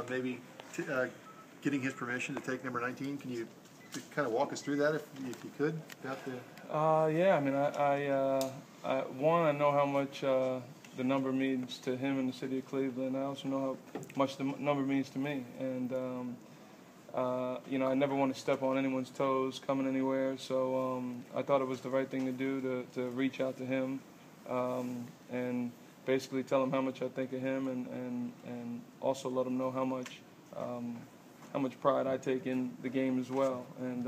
maybe getting his permission to take number 19. Can you kind of walk us through that if you could about the? Yeah, I mean, I know how much the number means to him in the city of Cleveland. I also know how much the number means to me, and I never want to step on anyone's toes coming anywhere. So I thought it was the right thing to do to reach out to him and basically tell him how much I think of him, and also let him know how much pride I take in the game as well. And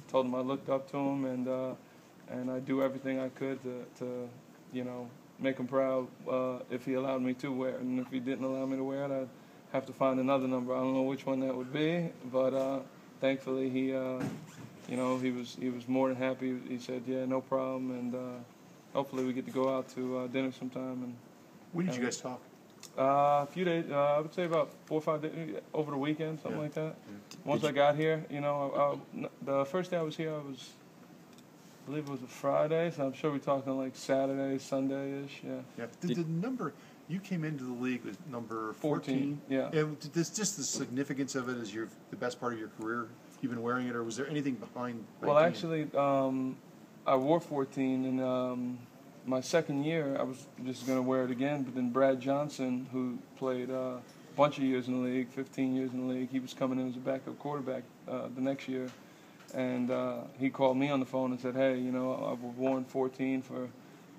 told him I looked up to him, and I do everything I could to make him proud if he allowed me to wear it. And if he didn't allow me to wear it, I'd have to find another number. I don't know which one that would be, but thankfully he was more than happy. He said, yeah, no problem, and hopefully we get to go out to dinner sometime. And when did you guys talk? A few days, I would say about 4 or 5 days, over the weekend, something like that. Once I got here, the first day I was here, I believe it was a Friday, so I'm sure we're talking like Saturday, Sunday-ish, yeah. Did the number, you came into the league with number 14? Yeah. And just the significance of it is the best part of your career, you've been wearing it, or was there anything behind 19? Well, actually, I wore 14, and my second year, I was just going to wear it again, but then Brad Johnson, who played a bunch of years in the league, 15 years in the league, he was coming in as a backup quarterback the next year, and he called me on the phone and said, hey, I've worn 14 for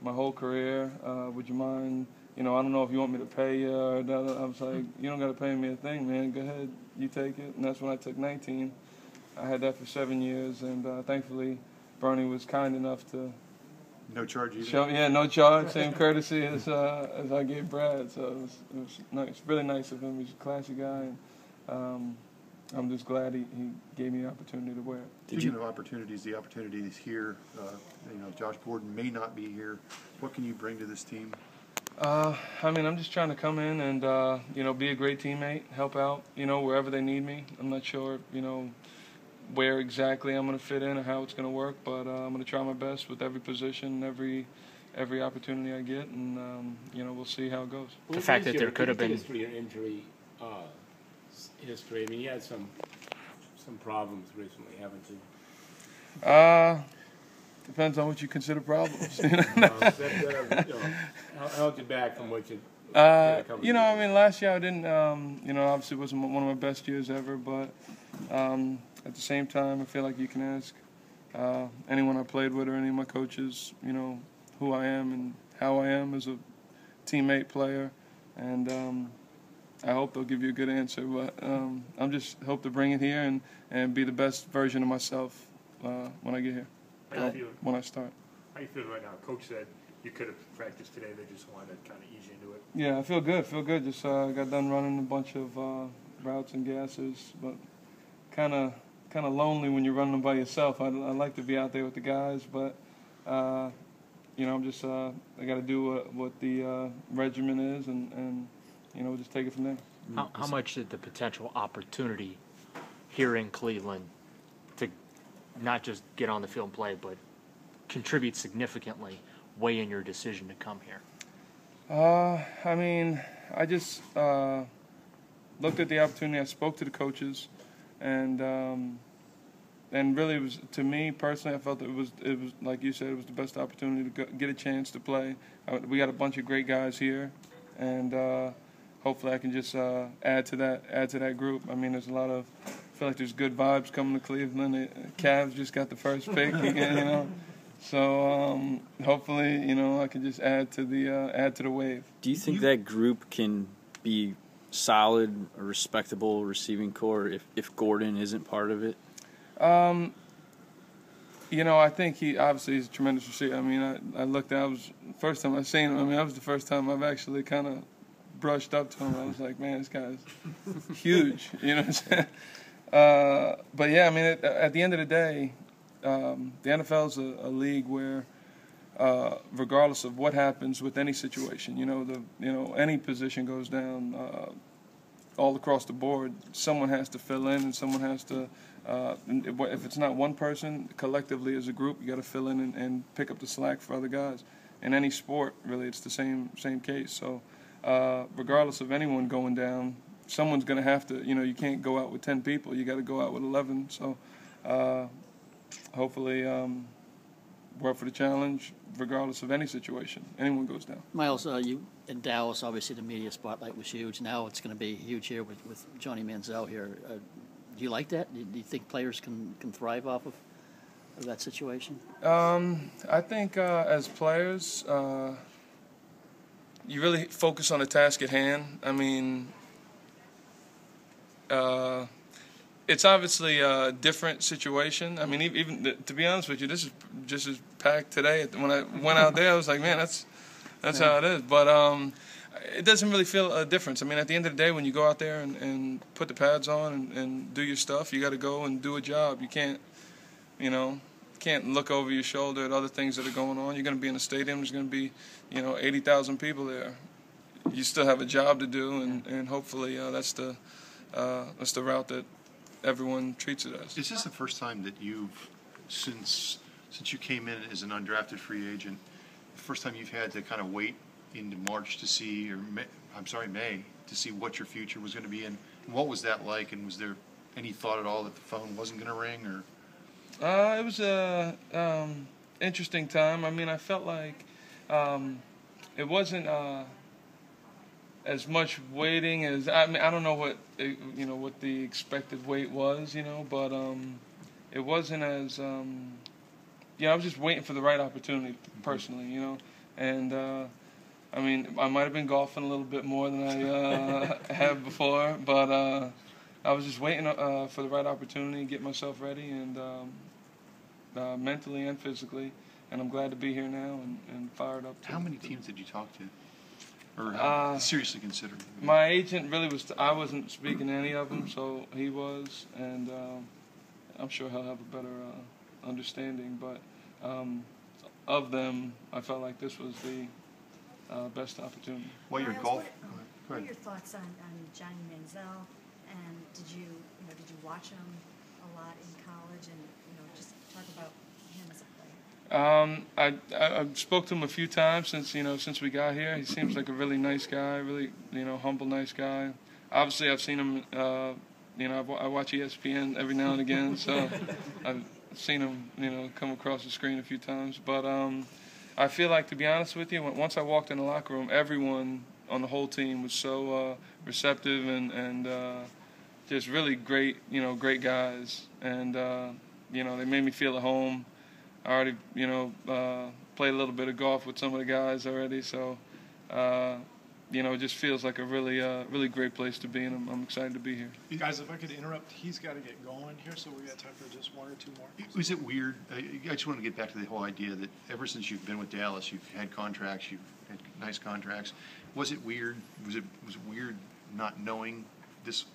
my whole career. Would you mind, I don't know if you want me to pay you or that. I was like, you don't got to pay me a thing, man. Go ahead, you take it. And that's when I took 19. I had that for 7 years, and thankfully Bernie was kind enough to no charge either. No charge, same courtesy as I gave Brad. So it was nice, really nice of him. He's a classy guy, and I'm just glad he gave me the opportunity to wear it. Speaking of opportunities, the opportunity is here. Josh Gordon may not be here. What can you bring to this team? I'm just trying to come in and be a great teammate, help out, wherever they need me. I'm not sure, where exactly I'm going to fit in or how it's going to work, but I'm going to try my best with every position, every opportunity I get, and we'll see how it goes. The fact that there could have been history and injury history. I mean, you had some problems recently, haven't you? Depends on what you consider problems. How held you back from what you? Last year I didn't. Obviously it wasn't one of my best years ever, but. At the same time, I feel like you can ask anyone I played with or any of my coaches, who I am and how I am as a teammate, player, and I hope they'll give you a good answer. But I'm just hope to bring it here and be the best version of myself when I get here, when I start. How you feel right now? Coach said you could have practiced today. They just wanted to kind of ease you into it. Yeah, I feel good. Just got done running a bunch of routes and gases, but kind of lonely when you're running them by yourself. I like to be out there with the guys, but I'm just I got to do what the regimen is, and we'll just take it from there. How much did the potential opportunity here in Cleveland to not just get on the field and play, but contribute significantly weigh in your decision to come here? I just looked at the opportunity. I spoke to the coaches. And really, it was, to me personally, I felt it was like you said, it was the best opportunity to get a chance to play. We got a bunch of great guys here, and hopefully I can just add to that group. I mean, there's a lot of, I feel like there's good vibes coming to Cleveland. The Cavs just got the first pick again, So hopefully, I can just add to the wave. Do you think that group can be solid, a respectable receiving core if Gordon isn't part of it? I think he obviously is a tremendous receiver. I looked at, first time I seen him, that was the first time I've actually kind of brushed up to him. I was like, man, this guy's huge, you know what I'm saying? But yeah, at the end of the day, the NFL is a league where regardless of what happens with any situation, any position goes down, all across the board, someone has to fill in, and someone has to. If it's not one person, collectively as a group, you got to fill in and pick up the slack for other guys. In any sport, really, it's the same case. So, regardless of anyone going down, someone's going to have to, you can't go out with 10 people. You got to go out with 11. So hopefully we're up for the challenge regardless of any situation. Anyone goes down. Miles, you in Dallas, obviously the media spotlight was huge. Now it's going to be huge here with Johnny Manziel here. Do you like that? Do you think players can thrive off of that situation? I think as players, you really focus on the task at hand. I mean, it's obviously a different situation. I mean, even to be honest with you, this is just as packed today. When I went out there, I was like, man, that's how it is. But it doesn't really feel a difference. I mean, at the end of the day, when you go out there and put the pads on and do your stuff, you got to go and do a job. You can't, can't look over your shoulder at other things that are going on. You're going to be in a stadium. There's going to be, 80,000 people there. You still have a job to do, and hopefully that's the route that everyone treats it as. Is this the first time that you've, since you came in as an undrafted free agent, the first time you've had to kind of wait into March to see, May, to see what your future was going to be, and what was that like, and was there any thought at all that the phone wasn't going to ring, or? It was a interesting time. I mean, I felt like it wasn't as much waiting as I don't know what what the expected wait was, but it wasn't as I was just waiting for the right opportunity personally, and I mean, I might have been golfing a little bit more than I have before, but I was just waiting for the right opportunity, get myself ready, and mentally and physically, and I'm glad to be here now and fired up. How many teams did you talk to, or seriously considered? My agent really was. I wasn't speaking to any of them, so he was, and I'm sure he'll have a better understanding. But of them, I felt like this was the best opportunity. Well, your Miles, golf. What are your thoughts on Johnny Manziel? And did you watch him a lot in college? And just talk about him as a player. I spoke to him a few times since we got here. He seems like a really nice guy, really humble, nice guy. Obviously, I've seen him. I watch ESPN every now and again, so I've seen him come across the screen a few times. But I feel like, to be honest with you, once I walked in the locker room, everyone on the whole team was so receptive and just really great, great guys. And, they made me feel at home. I already, played a little bit of golf with some of the guys already. So, it just feels like a really great place to be, and I'm excited to be here. You guys, if I could interrupt, he's got to get going here, so we got time for just one or two more. Was it weird? I just want to get back to the whole idea that ever since you've been with Dallas, you've had contracts, you've had nice contracts. Was it weird? Was it weird not knowing this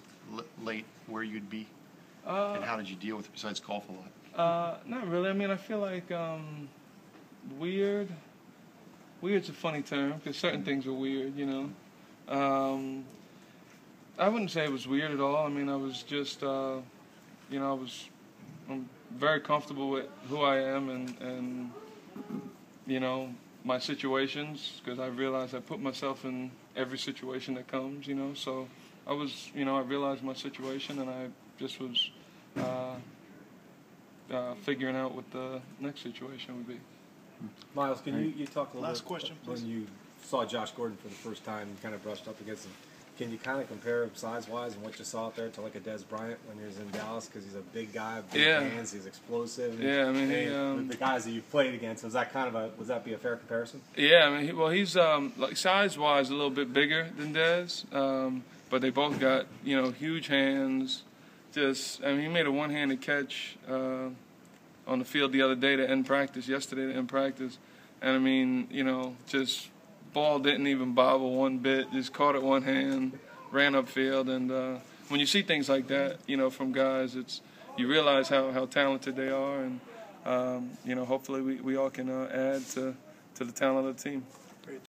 late where you'd be? And how did you deal with it besides golf a lot? Not really. I mean, I feel like weird. Weird's a funny term because certain things are weird, I wouldn't say it was weird at all. I mean, I was just, I'm very comfortable with who I am and my situations, because I realized I put myself in every situation that comes, So I was, I realized my situation, and I just was figuring out what the next situation would be. Miles, can you talk a little Last bit question, please. when you saw Josh Gordon for the first time, you kind of brushed up against him. Can you kind of compare him size-wise and what you saw out there to like a Des Bryant when he was in Dallas? Because he's a big guy, big hands, he's explosive. Yeah, I mean, with the guys that you've played against, would that be a fair comparison? Yeah, I mean, he's like size-wise a little bit bigger than Des, but they both got huge hands. He made a one-handed catch on the field the other day to end practice, yesterday to end practice. And I mean, just ball didn't even bobble one bit, just caught it one hand, ran upfield. And when you see things like that, from guys, you realize how talented they are. And, hopefully we all can add to the talent of the team.